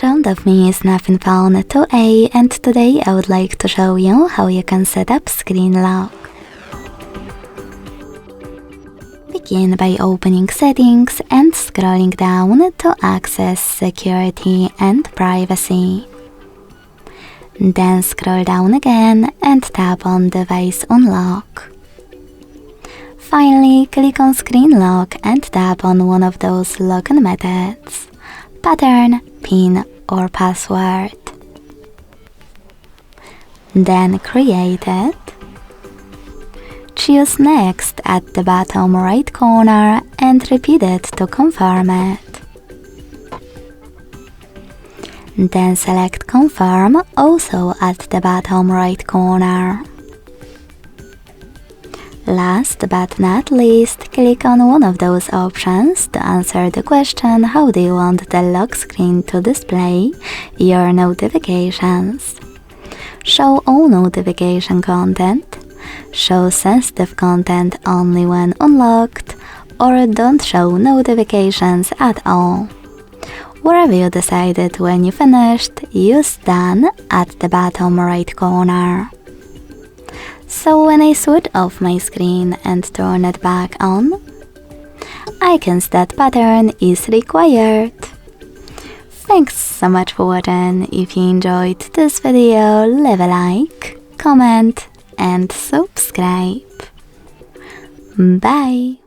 front of me is Nothing Phone 2A, and today I would like to show you how you can set up screen lock. Begin by opening Settings and scrolling down to access Security and Privacy. Then scroll down again and tap on Device Unlock. Finally, click on Screen Lock and tap on one of those login methods: pattern, PIN or password. Then create it. Choose Next at the bottom right corner and repeat it to confirm it. Then select Confirm, also at the bottom right corner. Last but not least, click on one of those options to answer the question: how do you want the lock screen to display your notifications? Show all notification content, show sensitive content only when unlocked, or don't show notifications at all. Wherever you decided when you finished, use Done at the bottom right corner. So when I switch off my screen and turn it back on, icons that pattern is required. Thanks so much for watching. If you enjoyed this video, leave a like, comment and subscribe. Bye!